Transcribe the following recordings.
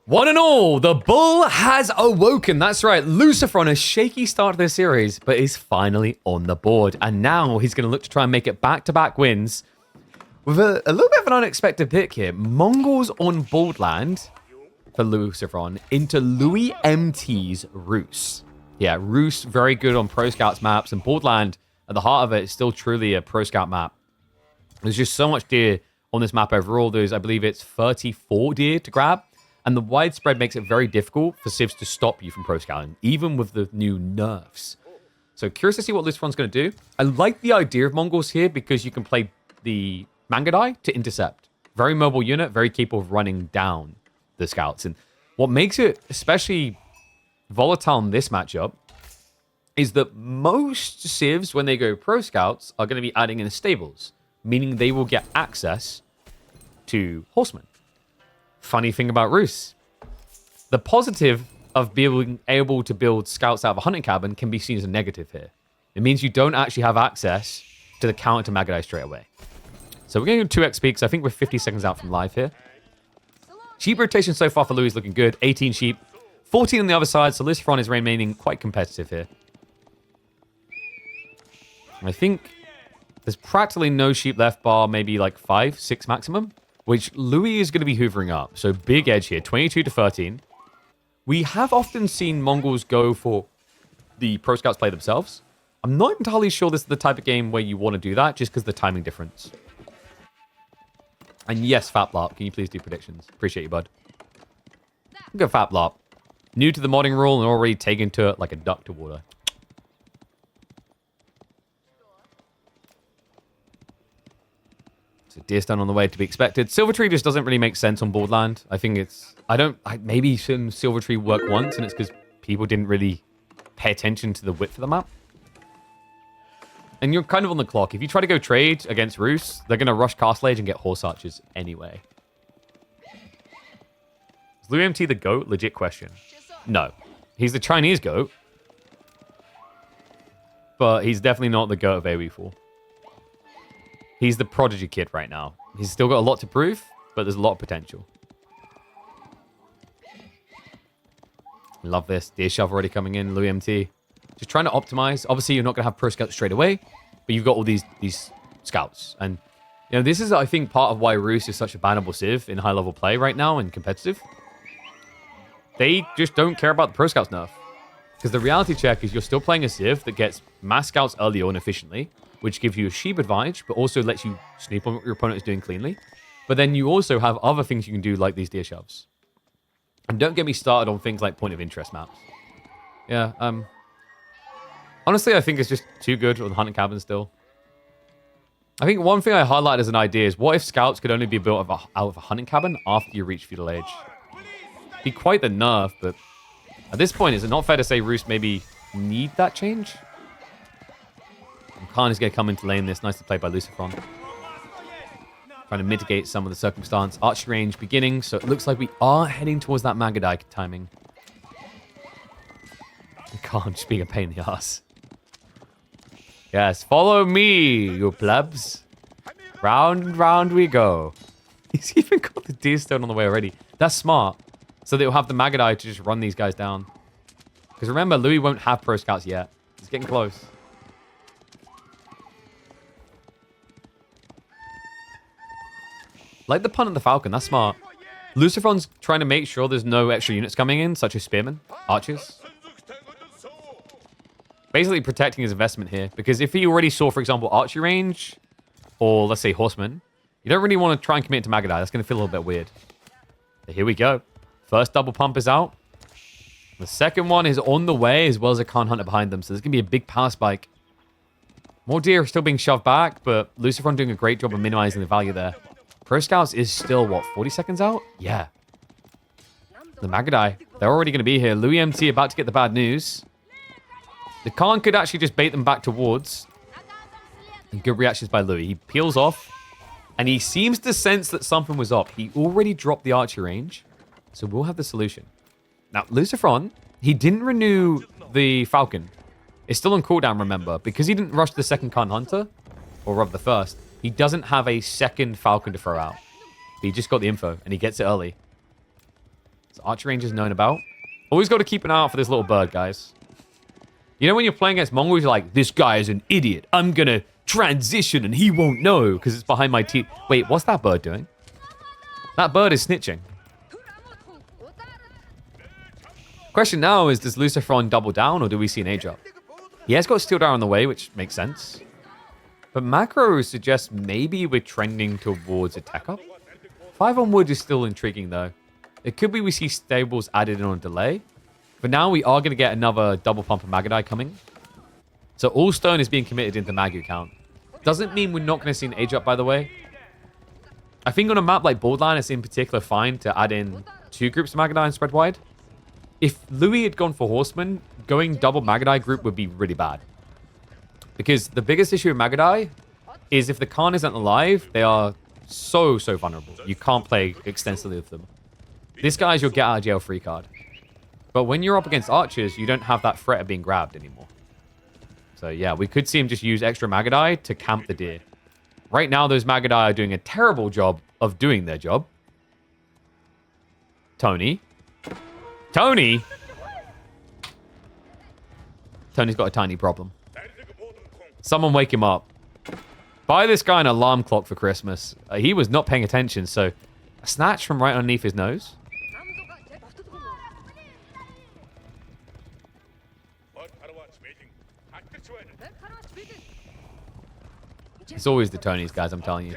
One and all, the bull has awoken. That's right. Lucifer on a shaky start to this series, but is finally on the board. And now he's going to look to try and make it back-to-back wins with a little bit of an unexpected pick here. Mongols on Boldland for Luciferon into Louis MT's Rus. Yeah, Rus, very good on Pro Scouts maps, and Boldland, at the heart of it, is still truly a Pro Scout map. There's just so much deer on this map overall. There's, I believe it's 34 deer to grab. And the widespread makes it very difficult for civs to stop you from pro scouting, even with the new nerfs. So curious to see what Luciferon's going to do. I like the idea of Mongols here because you can play the Mangudai to intercept. Very mobile unit, very capable of running down the scouts. And what makes it especially volatile in this matchup is that most civs, when they go pro scouts, are going to be adding in stables, meaning they will get access to horsemen. Funny thing about Rus. The positive of being able to build scouts out of a hunting cabin can be seen as a negative here. It means you don't actually have access to the counter to Mangudai straight away. So we're going to 2x speed, because I think we're 50 seconds out from live here. Sheep rotation so far for Louis is looking good. 18 sheep, 14 on the other side, so Luciferon is remaining quite competitive here. I think there's practically no sheep left, bar maybe like 5, 6 maximum, which Louis is going to be hoovering up. So big edge here, 22 to 13. We have often seen Mongols go for the Pro Scouts play themselves. I'm not entirely sure this is the type of game where you want to do that, just because of the timing difference. And yes, Fatblop, can you please do predictions? Appreciate you, bud. Go Fatblop. New to the modding rule and already taken to it like a duck to water. So Deerstone on the way to be expected. Silvertree just doesn't really make sense on Boardland. I think it's... maybe some Silvertree worked once, and it's because people didn't really pay attention to the width of the map. And you're kind of on the clock. If you try to go trade against Rus, they're going to rush Castle Age and get Horse Archers anyway. Is Louis MT the GOAT? Legit question. No. He's the Chinese GOAT. But he's definitely not the GOAT of AoE4. He's the prodigy kid right now. He's still got a lot to prove, but there's a lot of potential. Love this. Deer Shove already coming in. Louis MT. Just trying to optimize. Obviously, you're not going to have pro scouts straight away, but you've got all these scouts. And, this is, I think, part of why Rus is such a bannable civ in high-level play right now and competitive. They just don't care about the pro scouts nerf. Because the reality check is you're still playing a civ that gets mass scouts early on efficiently, which gives you a sheep advantage, but also lets you snoop on what your opponent is doing cleanly. But then you also have other things you can do, like these deer shoves. And don't get me started on things like point of interest maps. Yeah, honestly, I think it's just too good on hunting cabins still. I think one thing I highlight as an idea is, what if scouts could only be built out of a hunting cabin after you reach feudal age? Be quite the nerf, but at this point, is it not fair to say Rus maybe need that change? Khan is going to come into lane this. Nicely played by Luciferon. Trying to mitigate some of the circumstance. Archery range beginning, so it looks like we are heading towards that Mangudai timing. Khan just being a pain in the ass. Yes, follow me, you plebs. Round and round we go. He's even got the Deerstone on the way already. That's smart. So they'll have the Mangudai to just run these guys down. Because remember, Louis won't have pro scouts yet. He's getting close. Like the punt of the Falcon, that's smart. Luciferon's trying to make sure there's no extra units coming in, such as spearmen, archers. Basically protecting his investment here, because if he already saw, for example, archery range, or let's say horsemen, you don't really want to try and commit to Mangudai. That's going to feel a little bit weird. But here we go. First double pump is out. The second one is on the way, as well as a Khan Hunter behind them, so there's going to be a big power spike. More deer are still being shoved back, but Luciferon doing a great job of minimizing the value there. Pro Scouts is still, what, 40 seconds out? Yeah. The Mangudai, they're already going to be here. Louis MT about to get the bad news. The Khan could actually just bait them back towards. And good reactions by Louis. He peels off. And he seems to sense that something was up. He already dropped the archer range. So we'll have the solution. Now, Luciferon, he didn't renew the Falcon. It's still on cooldown, remember. Because he didn't rush the second Khan Hunter, or rather the first, he doesn't have a second Falcon to throw out. But he just got the info, and he gets it early. So archer range is known about. Always got to keep an eye out for this little bird, guys. You know when you're playing against Mongols, you're like, this guy is an idiot. I'm going to transition and he won't know because it's behind my teeth. Wait, what's that bird doing? That bird is snitching. Question now is, does Lucifron double down or do we see an A drop? He has got Steel Dagger on the way, which makes sense. But macro suggests maybe we're trending towards a tech up. 5 on wood is still intriguing though. It could be we see stables added in on a delay. But now we are going to get another double pump of Magadai coming. So all stone is being committed into Magu count. Doesn't mean we're not going to see an age up, by the way. I think on a map like Borderline, it's in particular fine to add in 2 groups of Magadai and spread wide. If Louis had gone for Horseman, going double Magadai group would be really bad. Because the biggest issue with Magadai is if the Khan isn't alive, they are so vulnerable. You can't play extensively with them. This guy is your get out of jail free card. But when you're up against archers, you don't have that threat of being grabbed anymore. So yeah, we could see him just use extra Magadai to camp the deer. Right now, those Magadai are doing a terrible job of doing their job. Tony? Tony? Tony's got a tiny problem. Someone wake him up. Buy this guy an alarm clock for Christmas. He was not paying attention, so a snatch from right underneath his nose. It's always the Tonys, guys, I'm telling you.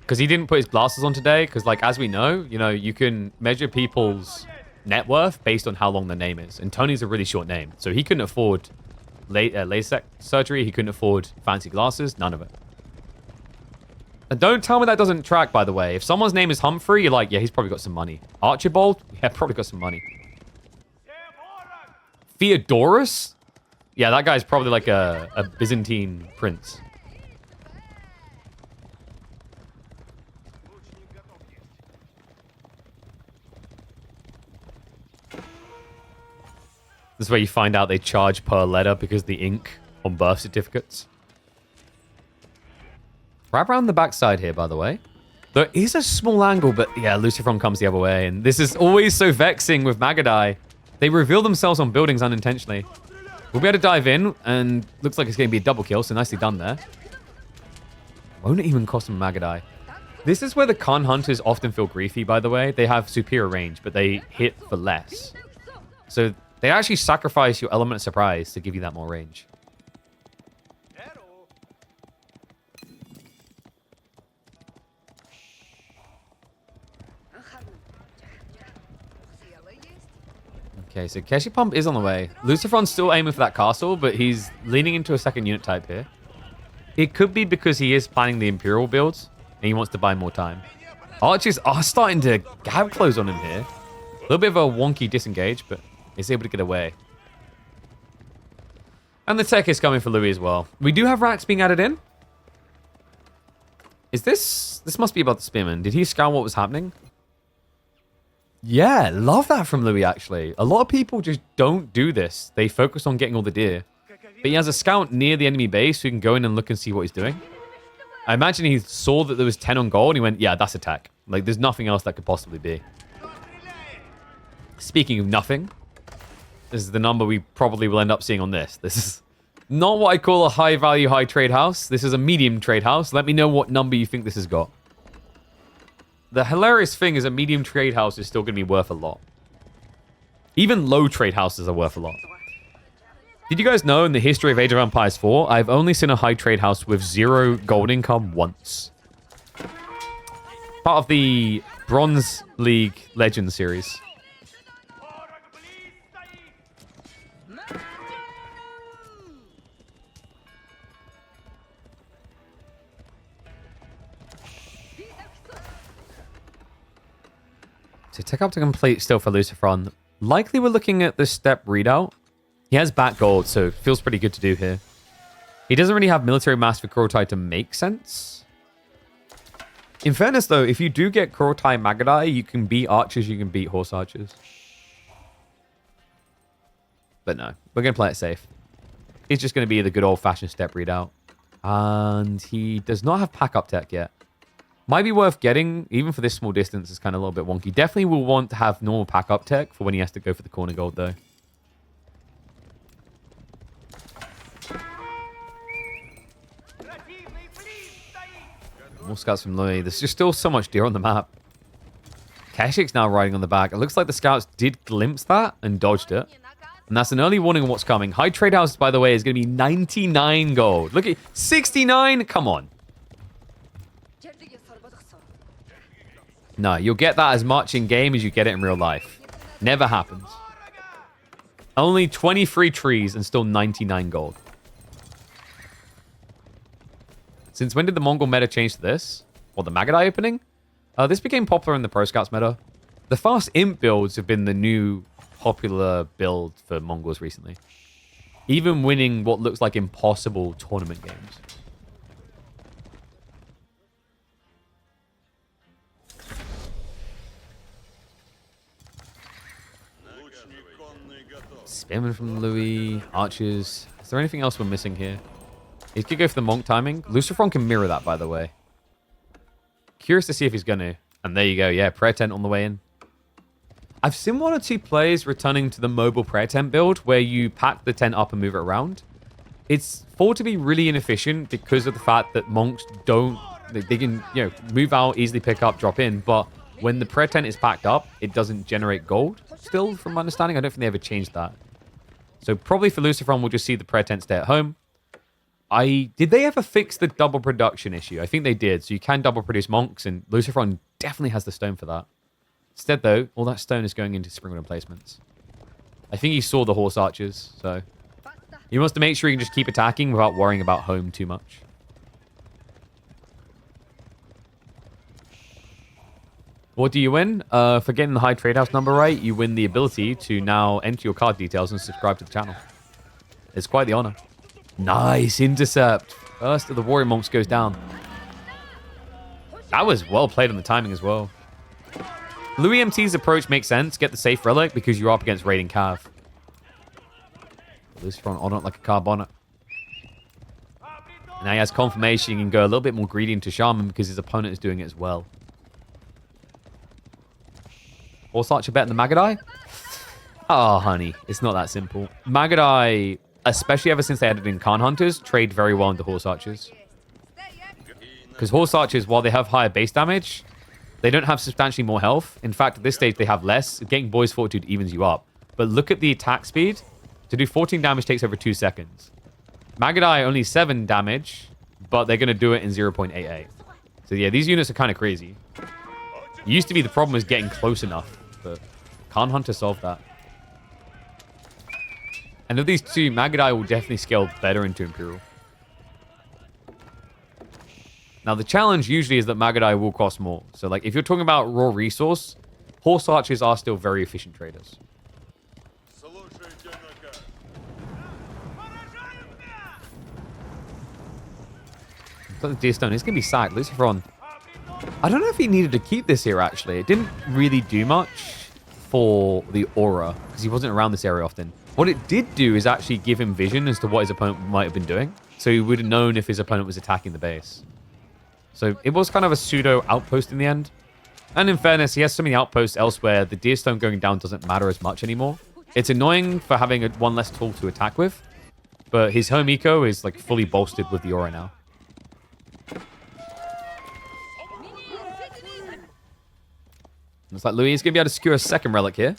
Because he didn't put his glasses on today, because, like, as we know, you can measure people's net worth based on how long the name is. And Tony's a really short name, so he couldn't afford LASIK surgery, he couldn't afford fancy glasses, none of it. And don't tell me that doesn't track, by the way. If someone's name is Humphrey, you're like, yeah, he's probably got some money. Archibald? Yeah, probably got some money. Theodorus? Yeah, that guy's probably like a Byzantine prince. This is where you find out they charge per letter because the ink on birth certificates. Right around the backside here, by the way. There is a small angle, but yeah, Lucifron comes the other way. And this is always so vexing with Magadai. They reveal themselves on buildings unintentionally. We'll be able to dive in, and looks like it's going to be a double kill, so nicely done there. Won't it even cost them Magadai? This is where the Khan Hunters often feel griefy, by the way. They have superior range, but they hit for less. So they actually sacrifice your element of surprise to give you that more range. Okay, so Keshi Pump is on the way. Lucifron's still aiming for that castle, but he's leaning into a second unit type here. It could be because he is planning the Imperial builds, and he wants to buy more time. Archers are starting to have close on him here. A little bit of a wonky disengage, but he's able to get away. And the tech is coming for Louis as well. We do have racks being added in. Is this... This must be about the Spearman. Did he scout what was happening? Yeah, love that from Louis, actually. A lot of people just don't do this. They focus on getting all the deer. But he has a scout near the enemy base who can go in and look and see what he's doing. I imagine he saw that there was 10 on gold and he went, yeah, that's attack. Like, there's nothing else that could possibly be. Speaking of nothing, this is the number we probably will end up seeing on this. This is not what I call a high-value, high-trade house. This is a medium trade house. Let me know what number you think this has got. The hilarious thing is a medium trade house is still going to be worth a lot. Even low trade houses are worth a lot. Did you guys know in the history of Age of Empires 4, I've only seen a high trade house with 0 gold income once. Part of the Bronze League Legends series. So tech up to complete still for Lucifron. Likely we're looking at the step readout. He has back gold, so it feels pretty good to do here. He doesn't really have military mass for Kurotai to make sense. In fairness, though, if you do get Kurotai Magadai, you can beat archers, you can beat horse archers. But no, we're going to play it safe. It's just going to be the good old-fashioned step readout. And he does not have pack-up tech yet. Might be worth getting, even for this small distance. It's kind of a little bit wonky. Definitely will want to have normal pack-up tech for when he has to go for the corner gold, though. More scouts from Louis. There's just still so much deer on the map. Keshik's now riding on the back. It looks like the scouts did glimpse that and dodged it. And that's an early warning of what's coming. High Trade House, by the way, is going to be 99 gold. Look at 69. Come on. No, you'll get that as much in game as you get it in real life. Never happens. Only 23 trees and still 99 gold. Since when did the Mongol meta change to this? Well, the Magadai opening? This became popular in the Pro Scouts meta. The fast imp builds have been the new popular build for Mongols recently. Even winning what looks like impossible tournament games. Spearman from Louis. Archers. Is there anything else we're missing here? He could go for the Monk timing. Lucifron can mirror that, by the way. Curious to see if he's going to. And there you go. Yeah, prayer tent on the way in. I've seen one or two players returning to the mobile prayer tent build where you pack the tent up and move it around. It's thought to be really inefficient because of the fact that monks don't... They can, you know, move out, easily pick up, drop in. But when the prayer tent is packed up, it doesn't generate gold. Still, from my understanding, I don't think they ever changed that. So probably for Lucifron, we'll just see the prayer tent stay at home. Did they ever fix the double production issue? I think they did. So you can double produce monks, and Lucifron definitely has the stone for that. Instead, though, all that stone is going into Springwood emplacements. I think he saw the horse archers, so he wants to make sure he can just keep attacking without worrying about home too much. What do you win? For getting the high trade house number right, you win the ability to now enter your card details and subscribe to the channel. It's quite the honor. Nice intercept. First of the warrior monks goes down. That was well played on the timing as well. Louis MT's approach makes sense. Get the safe relic because you're up against raiding Cav. Lucifron on it like a carbonnet. Now he has confirmation. He can go a little bit more greedy into Shaman because his opponent is doing it as well. Horse Archer bet in the Magadai? Oh, honey. It's not that simple. Magadai, especially ever since they added in Khan Hunters, trade very well into Horse Archers. Because Horse Archers, while they have higher base damage, they don't have substantially more health. In fact, at this stage, they have less. Getting Boy's Fortitude evens you up. But look at the attack speed. To do 14 damage takes over 2 seconds. Magadai only 7 damage, but they're going to do it in 0.88. So yeah, these units are kind of crazy. It used to be the problem was getting close enough, but Khan Hunter solved that. And of these two, Magadai will definitely scale better into Imperial. Now, the challenge usually is that Magadai will cost more. So, like, if you're talking about raw resource, Horse Archers are still very efficient traders. The Deer Stone is going to be sacked. Lucifron. I don't know if he needed to keep this here, actually. It didn't really do much for the aura, because he wasn't around this area often. What it did do is actually give him vision as to what his opponent might have been doing. So he would have known if his opponent was attacking the base. So it was kind of a pseudo outpost in the end. And in fairness, he has so many outposts elsewhere, the Deer Stone going down doesn't matter as much anymore. It's annoying for having one less tool to attack with, but his home eco is like fully bolstered with the aura now. Looks like Louis is going to be able to secure a second relic here.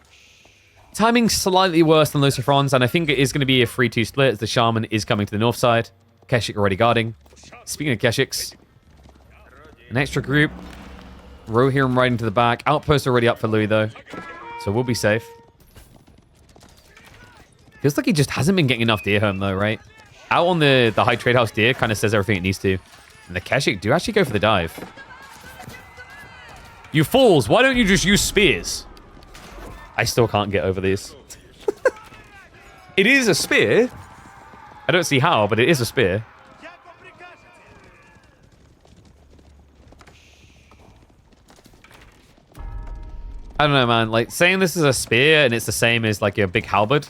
Timing slightly worse than Lucifron's, and I think it is going to be a 3-2 split as the Shaman is coming to the north side. Keshik already guarding. Speaking of Keshiks, an extra group. Rohirrim right into the back. Outpost already up for Louis, though. So we'll be safe. Feels like he just hasn't been getting enough deer home, though, right? Out on the high trade house deer kind of says everything it needs to. And the Keshik do actually go for the dive. You fools, why don't you just use spears? I still can't get over this. It is a spear. I don't see how, but it is a spear. I don't know, man. Like, saying this is a spear and it's the same as, like, a big halberd.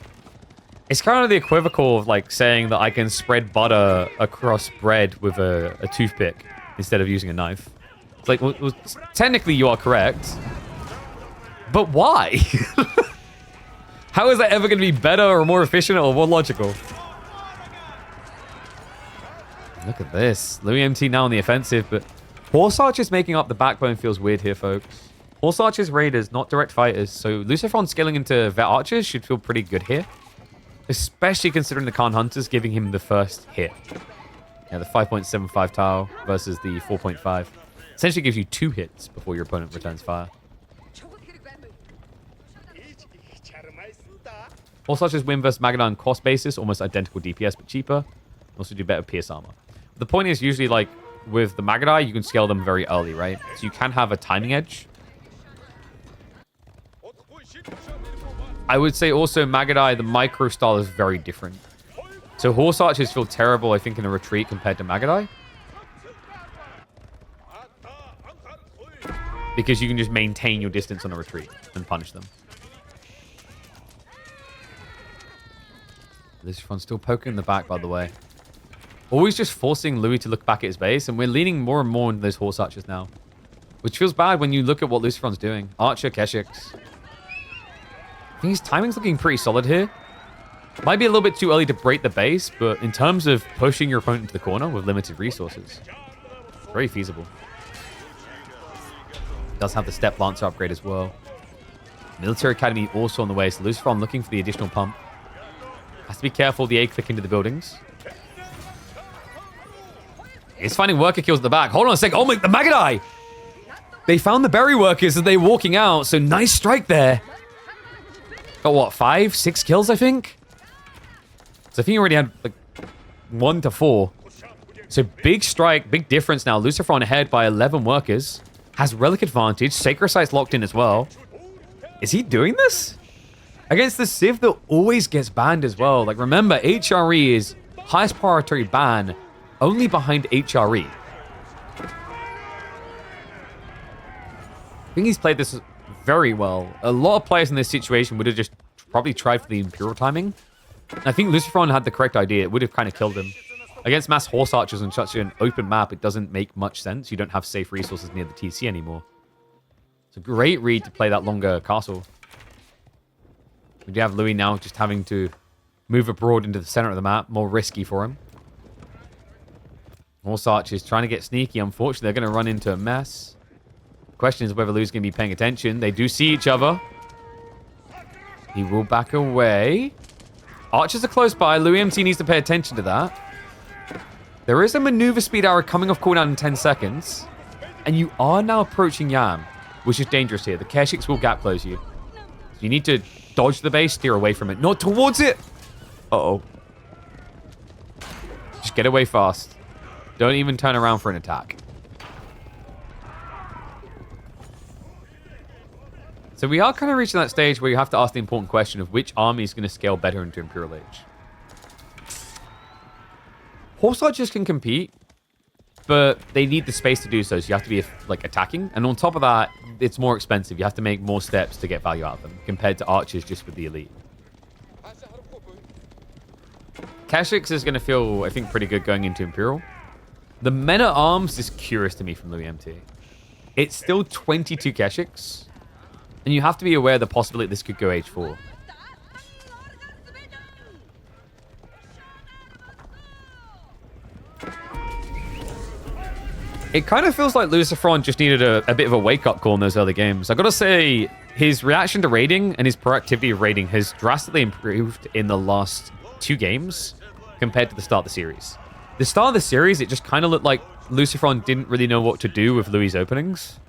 It's kind of the equivocal of, like, saying that I can spread butter across bread with a toothpick instead of using a knife. It's like, well, technically you are correct. But why? How is that ever going to be better or more efficient or more logical? Look at this. Louis MT now on the offensive, but Horse Archers making up the backbone feels weird here, folks. Horse Archers raiders, not direct fighters, so Lucifron scaling into Vet Archers should feel pretty good here. Especially considering the Khan Hunters giving him the first hit. Yeah, the 5.75 tile versus the 4.5. Essentially gives you 2 hits before your opponent returns fire. Horse Archers win versus Magadai on cost basis, almost identical DPS but cheaper. Also do better pierce armor. The point is usually like with the Magadai, you can scale them very early, right? So you can have a timing edge. I would say also Magadai, the micro style is very different. So Horse Archers feel terrible, I think, in a retreat compared to Magadai. Because you can just maintain your distance on a retreat and punish them. This one's still poking in the back, by the way. Always just forcing Louis to look back at his base, and we're leaning more and more into those Horse Archers now. Which feels bad when you look at what Lucifron's doing. Archer, Keshix. I think his timing's looking pretty solid here. Might be a little bit too early to break the base, but in terms of pushing your opponent into the corner with limited resources, very feasible. Does have the Step Lancer upgrade as well. Military Academy also on the way, so Lucifron looking for the additional pump. Has to be careful, the A-click into the buildings. He's finding worker kills at the back. Hold on a sec. Oh my, the Magadai! They found the berry workers as they were walking out, so nice strike there. Got what, 5, 6 kills, I think? So I think he already had like 1 to 4. So big strike, big difference now. Lucifron ahead by 11 workers. Has relic advantage. Sacred Sight's locked in as well. Is he doing this? Against the Civ that always gets banned as well. Like remember, HRE is highest priority ban only behind HRE. I think he's played this very well. A lot of players in this situation would have just probably tried for the Imperial timing. I think Lucifron had the correct idea. It would have kind of killed him. Against mass Horse Archers on such an open map, it doesn't make much sense. You don't have safe resources near the TC anymore. It's a great read to play that longer castle. We do have Louis now just having to move abroad into the center of the map. More risky for him. Horse Archers trying to get sneaky. Unfortunately, they're going to run into a mess. Question is whether Louis is going to be paying attention. They do see each other. He will back away. Archers are close by. Louis MT needs to pay attention to that. There is a maneuver speed arrow coming off cooldown in 10 seconds. And you are now approaching Yam, which is dangerous here. The Keshix will gap close you. So you need to dodge the base, steer away from it. Not towards it! Uh-oh. Just get away fast. Don't even turn around for an attack. So we are kind of reaching that stage where you have to ask the important question of which army is going to scale better into Imperial Age. Horse Archers can compete, but they need the space to do so, so you have to be like attacking. And on top of that, it's more expensive. You have to make more steps to get value out of them compared to Archers just with the elite. Keshix is going to feel, I think, pretty good going into Imperial. The Men-at-Arms is curious to me from Louis MT. It's still 22 Keshix, and you have to be aware of the possibility this could go Age 4. It kind of feels like Lucifron just needed a bit of a wake-up call in those early games. I gotta say, his reaction to raiding and his proactivity of raiding has drastically improved in the last 2 games compared to the start of the series. The start of the series, it just kind of looked like Lucifron didn't really know what to do with Louis' openings.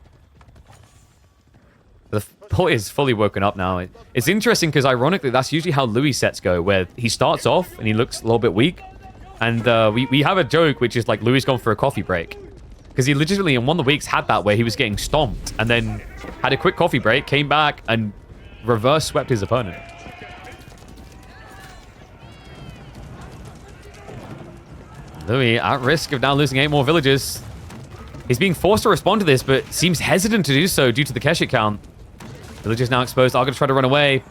The boy is fully woken up now. It's interesting because ironically, that's usually how Louis sets go, where he starts off and he looks a little bit weak. And we have a joke, which is like Louis gone for a coffee break. Because he legitimately, in one of the weeks, had that where he was getting stomped and then had a quick coffee break, came back, and reverse swept his opponent. Louis at risk of now losing 8 more villagers. He's being forced to respond to this, but seems hesitant to do so due to the Keshik count. Villagers now exposed. Are going to try to run away.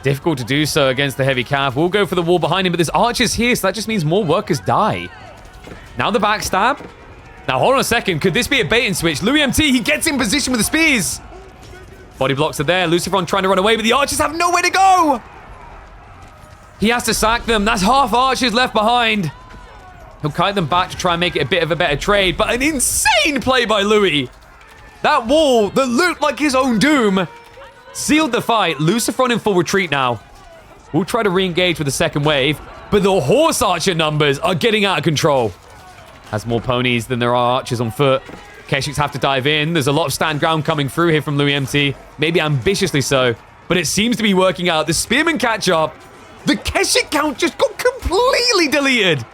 Difficult to do so against the heavy cav. We'll go for the wall behind him, but there's archers here, so that just means more workers die. Now the backstab. Now, hold on a second. Could this be a bait and switch? Louis MT, he gets in position with the spears. Body blocks are there. Lucifron trying to run away, but the archers have nowhere to go. He has to sack them. That's half archers left behind. He'll kite them back to try and make it a bit of a better trade, but an insane play by Louis. That wall that looked like his own doom sealed the fight. Lucifron in full retreat now. We'll try to re-engage with the second wave, but the horse archer numbers are getting out of control. Has more ponies than there are archers on foot. Keshiks have to dive in. There's a lot of stand ground coming through here from Louis MT. Maybe ambitiously so, but it seems to be working out. The spearmen catch up. The Keshik count just got completely deleted.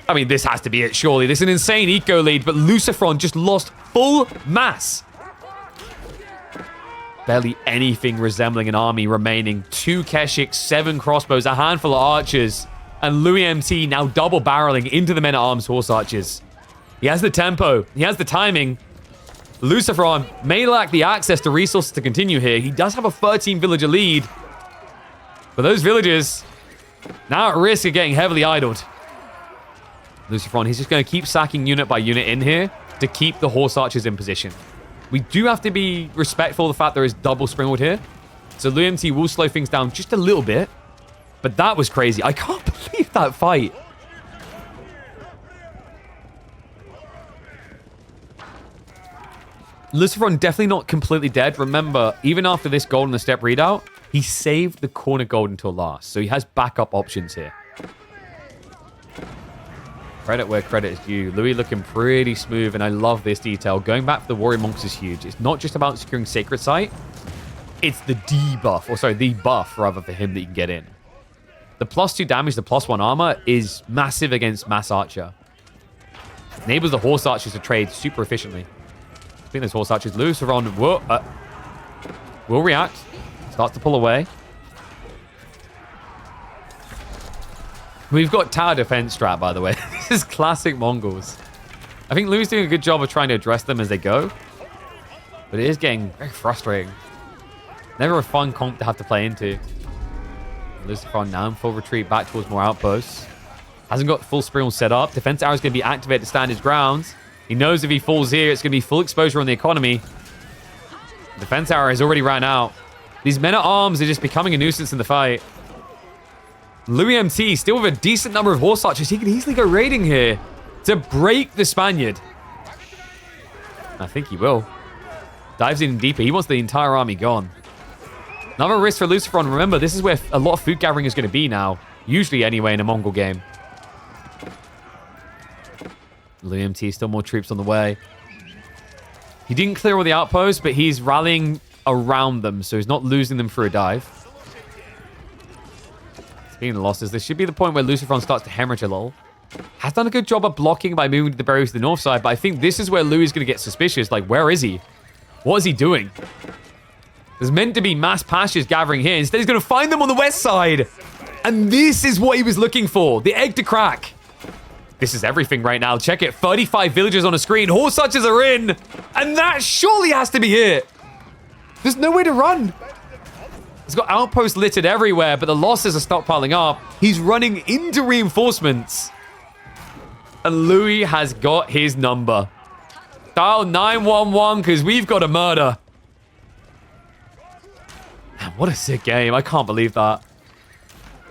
I mean, this has to be it, surely. This is an insane eco lead, but Lucifron just lost full mass. Barely anything resembling an army remaining. 2 Keshiks, 7 crossbows, a handful of archers, and Louis MT now double barreling into the men-at-arms horse archers. He has the tempo. He has the timing. Lucifron may lack the access to resources to continue here. He does have a 13 villager lead, but those villagers now at risk of getting heavily idled. Lucifron, he's just going to keep sacking unit by unit in here to keep the horse archers in position. We do have to be respectful of the fact there is double Springwood here. So Louis MT will slow things down just a little bit. But that was crazy. I can't believe that fight. Lucifron definitely not completely dead. Remember, even after this gold in the step readout, he saved the corner gold until last. So he has backup options here. Credit where credit is due. Louis looking pretty smooth, and I love this detail. Going back for the warrior monks is huge. It's not just about securing Sacred Sight. It's the debuff, or sorry, the buff, rather, for him that you can get in. The +2 damage, the +1 armor is massive against Mass Archer. Enables the horse archers to trade super efficiently. Speaking of those horse archers, Lucifron will react. Starts to pull away. We've got tower defense strat, by the way. This is classic Mongols. I think Louis doing a good job of trying to address them as they go. But it is getting very frustrating. Never a fun comp to have to play into. Lucifron now in full retreat back towards more outposts. Hasn't got full Springald set up. Defense arrow is going to be activated to stand his grounds. He knows if he falls here, it's going to be full exposure on the economy. Defense arrow has already ran out. These men-at-arms are just becoming a nuisance in the fight. Louis MT, still with a decent number of horse archers. He can easily go raiding here to break the Spaniard. I think he will. Dives in deeper. He wants the entire army gone. Another risk for Lucifron. Remember, this is where a lot of food gathering is going to be now. Usually anyway in a Mongol game. Louis MT, still more troops on the way. He didn't clear all the outposts, but he's rallying around them, so he's not losing them through a dive. Speaking of losses, this should be the point where Lucifron starts to hemorrhage a little. Has done a good job of blocking by moving the berries to the north side, but I think this is where Louis is going to get suspicious. Like, where is he? What is he doing? There's meant to be mass pastures gathering here. Instead, he's going to find them on the west side. And this is what he was looking for. The egg to crack. This is everything right now. Check it. 35 villagers on a screen. Horse archers are in. And that surely has to be it. There's nowhere to run. He's got outposts littered everywhere, but the losses are stockpiling up. He's running into reinforcements. And Louis has got his number. Dial 911 because we've got a murder. Man, what a sick game. I can't believe that.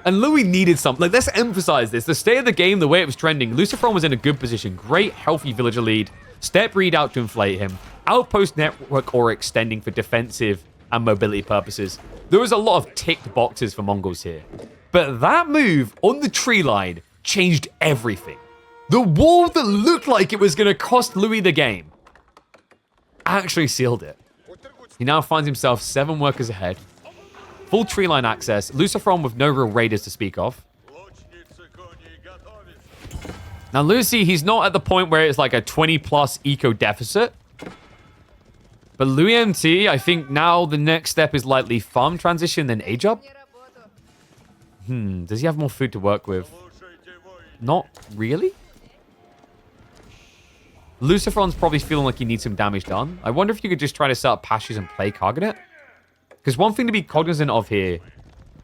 And Louis needed something. Like, let's emphasize this. The state of the game, the way it was trending, Lucifron was in a good position. Great, healthy villager lead. Step readout to inflate him. Outpost network or extending for defensive and mobility purposes. There was a lot of ticked boxes for Mongols here. But that move on the tree line changed everything. The wall that looked like it was going to cost Louis the game actually sealed it. He now finds himself 7 workers ahead. Full tree line access. Lucifron with no real raiders to speak of. Now, Lucy, he's not at the point where it's like a 20+ eco deficit. But Louis MT, I think now the next step is likely farm transition, then age up. Does he have more food to work with? Not really. Lucifron's probably feeling like he needs some damage done. I wonder if you could just try to set up pastures and play Cargonet. Because one thing to be cognizant of here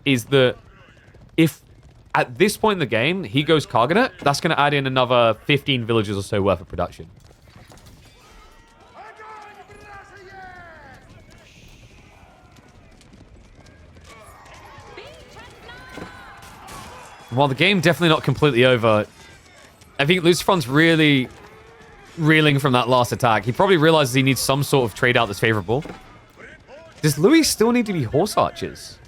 is that if at this point in the game, he goes Karganet. That's going to add in another 15 villages or so worth of production. While the game definitely not completely over, I think Lucifron's really reeling from that last attack. He probably realizes he needs some sort of trade out that's favorable. Does Louis still need to be horse archers?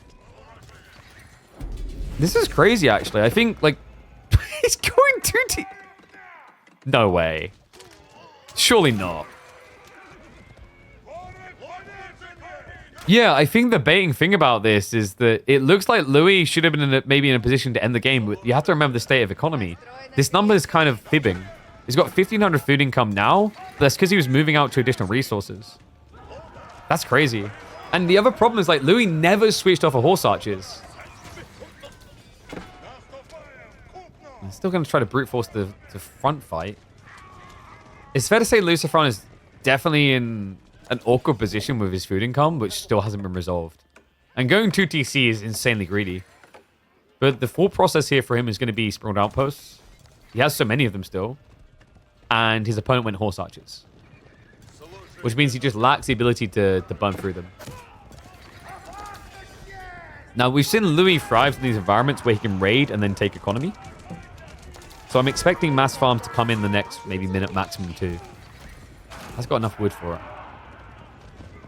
This is crazy, actually. I think, like, he's going too deep. No way. Surely not. Yeah, I think the baiting thing about this is that it looks like Louis should have been maybe in a position to end the game, but you have to remember the state of economy. This number is kind of fibbing. He's got 1,500 food income now, but that's because he was moving out to additional resources. That's crazy. And the other problem is, like, Louis never switched off of horse archers. I'm still going to try to brute force the front fight. It's fair to say Lucifron is definitely in an awkward position with his food income, which still hasn't been resolved. And going 2TC is insanely greedy. But the full process here for him is going to be sprawled outposts. He has so many of them still. And his opponent went horse archers. Which means he just lacks the ability to burn through them. Now, we've seen Louis thrives in these environments where he can raid and then take economy. So I'm expecting mass farms to come in the next maybe minute maximum 2. That's got enough wood for it.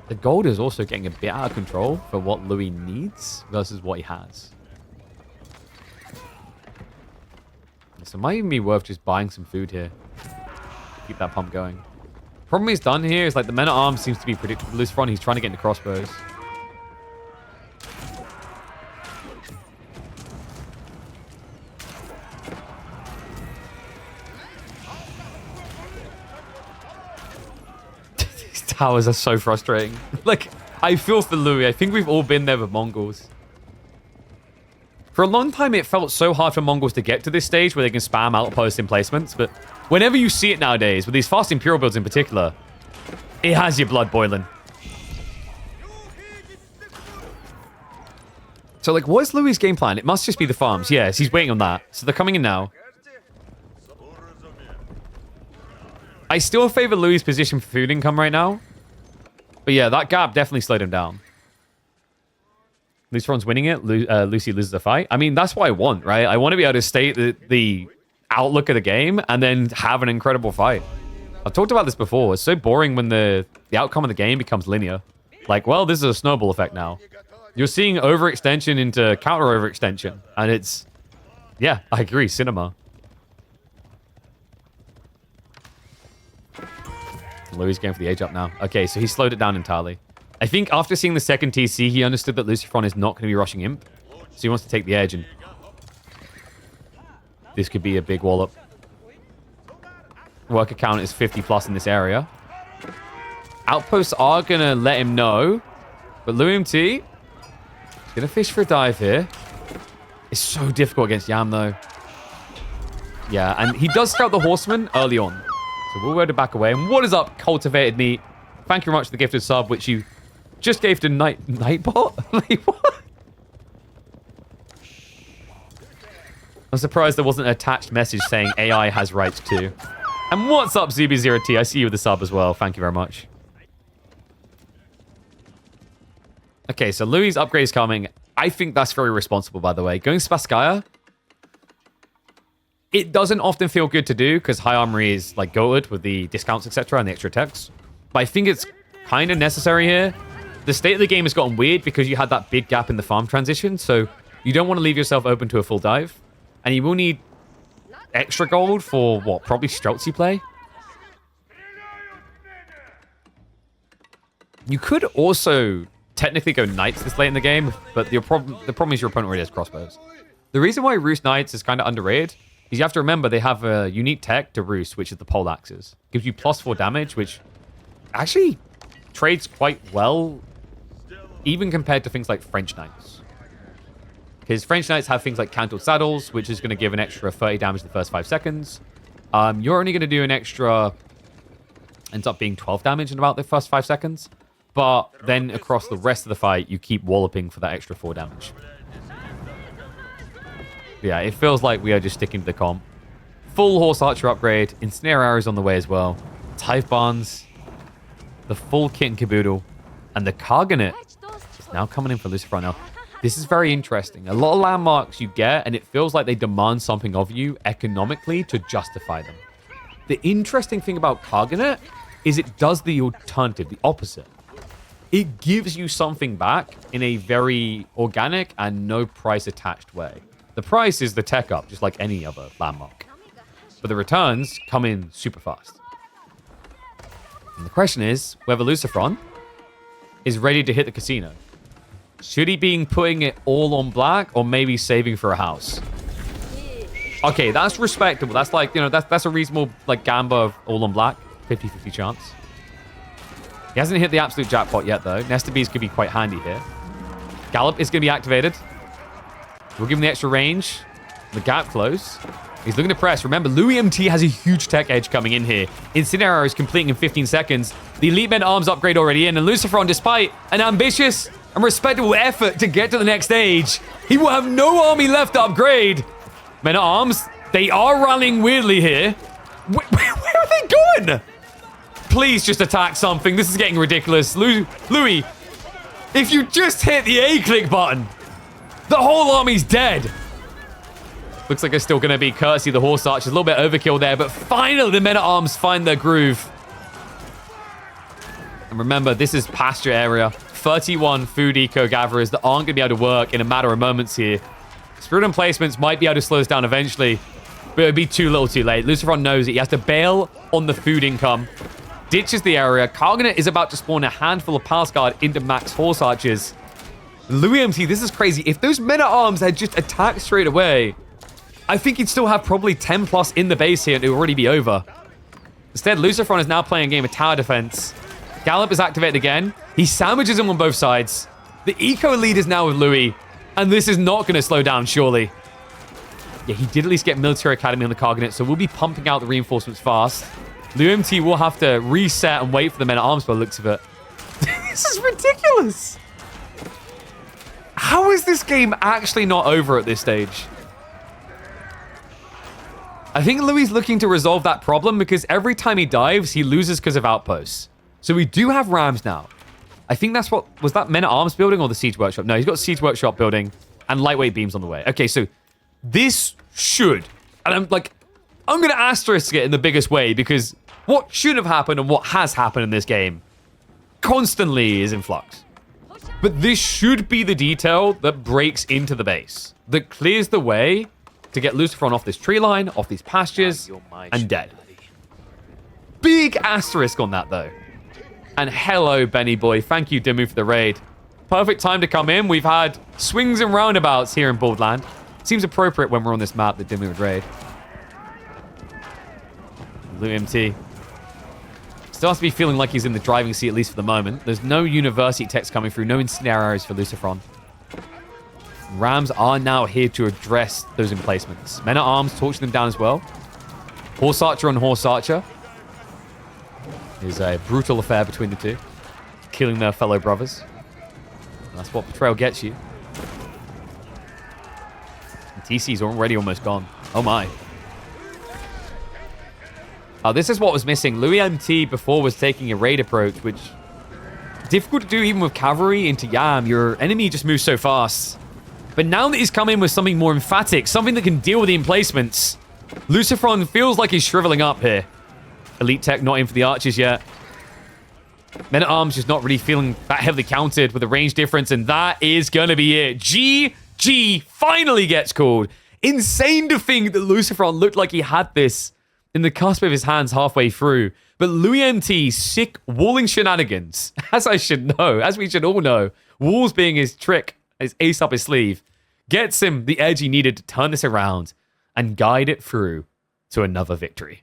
The gold is also getting a bit out of control for what Louis needs versus what he has. So it might even be worth just buying some food here. Keep that pump going. Problem he's done here is like the men-at-arms seems to be predictable. Lucifron, he's trying to get into crossbows. These towers are so frustrating. Like, I feel for Louis. I think we've all been there with Mongols. For a long time, it felt so hard for Mongols to get to this stage where they can spam outpost emplacements, but whenever you see it nowadays, with these fast Imperial builds in particular, it has your blood boiling. So, like, what is Louis' game plan? It must just be the farms. Yes, he's waiting on that. So they're coming in now. I still favor Louis' position for food income right now. But yeah, that gap definitely slowed him down. Lucifron's winning it. Lucy loses the fight. I mean, that's what I want, right? I want to be able to state the outlook of the game and then have an incredible fight. I've talked about this before. It's so boring when the outcome of the game becomes linear. Like, well, this is a snowball effect now. You're seeing overextension into counter overextension. And it's, yeah, I agree, cinema. Louis going for the age up now. Okay, so he slowed it down entirely. I think after seeing the second TC, he understood that Lucifron is not going to be rushing Imp. So he wants to take the edge, and this could be a big wallop. Worker count is 50 plus in this area. Outposts are going to let him know. But LouMT is going to fish for a dive here. It's so difficult against Yam, though. Yeah, and he does scout the Horseman early on. So we'll go to back away. And what is up, Cultivated Meat? Thank you very much for the gifted sub, which you just gave to Nightbot? Like, what? I'm surprised there wasn't an attached message saying AI has rights too. And what's up, Zuby0T? I see you with the sub as well. Thank you very much. Okay, so Louis' upgrade is coming. I think that's very responsible, by the way. Going Spasskaya, it doesn't often feel good to do because High Armory is like goated with the discounts, etc. and the extra techs. But I think it's kind of necessary here. The state of the game has gotten weird because you had that big gap in the farm transition, so you don't want to leave yourself open to a full dive. And you will need extra gold for, what, probably Streltsy play? You could also technically go Knights this late in the game, but the problem is your opponent already has crossbows. The reason why Roost Knights is kind of underrated is you have to remember they have a unique tech to Roost, which is the pole axes. Gives you +4 damage, which actually trades quite well, even compared to things like French Knights. Because French Knights have things like Cantled Saddles, which is going to give an extra 30 damage the first 5 seconds. You're only going to do an extra, ends up being 12 damage in about the first 5 seconds. But then across the rest of the fight, you keep walloping for that extra 4 damage. Yeah, it feels like we are just sticking to the comp. Full Horse Archer upgrade. Ensnare Arrows on the way as well. Tithe Barns. The full kit and caboodle. And the Cargonet is now coming in for Lucifer now. This is very interesting. A lot of landmarks you get, and it feels like they demand something of you economically to justify them. The interesting thing about Cargonet is it does the alternative, the opposite. It gives you something back in a very organic and no price attached way. The price is the tech up, just like any other landmark. But the returns come in super fast. And the question is whether Lucifron is ready to hit the casino. Should he be putting it all on black or maybe saving for a house? Okay, that's respectable. That's like, you know, that's a reasonable like gamble of all on black. 50-50 chance. He hasn't hit the absolute jackpot yet, though. Nesta Bees could be quite handy here. Gallop is going to be activated. We'll give him the extra range. The gap close. He's looking to press. Remember, Louis MT has a huge tech edge coming in here. Incineroar is completing in 15 seconds. The Elite Men Arms upgrade already in. And Lucifron, despite an ambitious and respectable effort to get to the next stage, he will have no army left to upgrade. Men at Arms, they are rallying weirdly here. Where are they going? Please just attack something. This is getting ridiculous. Louis, if you just hit the A-click button, the whole army's dead. Looks like it's still going to be Courtesy the Horse Archers. A little bit overkill there, but finally the Men-at-Arms find their groove. And remember, this is pasture area. 31 food eco gatherers that aren't going to be able to work in a matter of moments here. Spirit Emplacements might be able to slow us down eventually, but it would be too little too late. Lucifron knows that he has to bail on the food income. Ditches the area. Cargonet is about to spawn a handful of Palace Guard into max Horse Archers. Louis MT, this is crazy. If those Men-at-Arms had just attacked straight away, I think he'd still have probably 10 plus in the base here and it would already be over. Instead, Lucifron is now playing a game of tower defense. Gallop is activated again. He sandwiches him on both sides. The eco lead is now with Louis, and this is not going to slow down, surely. Yeah, he did at least get Military Academy on the Cargonet, so we'll be pumping out the reinforcements fast. Louis MT will have to reset and wait for the Men-at-Arms by the looks of it. This is ridiculous. How is this game actually not over at this stage? I think Louis is looking to resolve that problem because every time he dives, he loses because of outposts. So we do have Rams now. I think that's what... Was that Men-at-Arms building or the Siege Workshop? No, he's got Siege Workshop building and lightweight beams on the way. Okay, so this should... And I'm going to asterisk it in the biggest way because what should have happened and what has happened in this game constantly is in flux. But this should be the detail that breaks into the base, that clears the way to get Lucifron off this tree line, off these pastures, and dead. Big asterisk on that, though. And hello, Benny boy. Thank you, Dimmu, for the raid. Perfect time to come in. We've had swings and roundabouts here in Borderland. Seems appropriate when we're on this map that Dimmu would raid. Louis MT. Still has to be feeling like he's in the driving seat, at least for the moment. There's no university text coming through. No ensnare arrows for Lucifron. Rams are now here to address those emplacements. Men-at-Arms torching them down as well. Horse Archer on Horse Archer. Is a brutal affair between the two. Killing their fellow brothers. And that's what Betrayal gets you. And TC's already almost gone. Oh my. Oh, this is what was missing. Louis MT before was taking a raid approach, which... difficult to do even with cavalry into Yam. Your enemy just moves so fast. But now that he's come in with something more emphatic, something that can deal with the emplacements, Lucifron feels like he's shriveling up here. Elite Tech not in for the archers yet. Men-at-Arms just not really feeling that heavily counted with the range difference, and that is going to be it. GG finally gets called. Insane to think that Lucifron looked like he had this in the cusp of his hands halfway through. But Louis MT's sick walling shenanigans, as I should know, as we should all know, walls being his trick, his ace up his sleeve, gets him the edge he needed to turn this around and guide it through to another victory.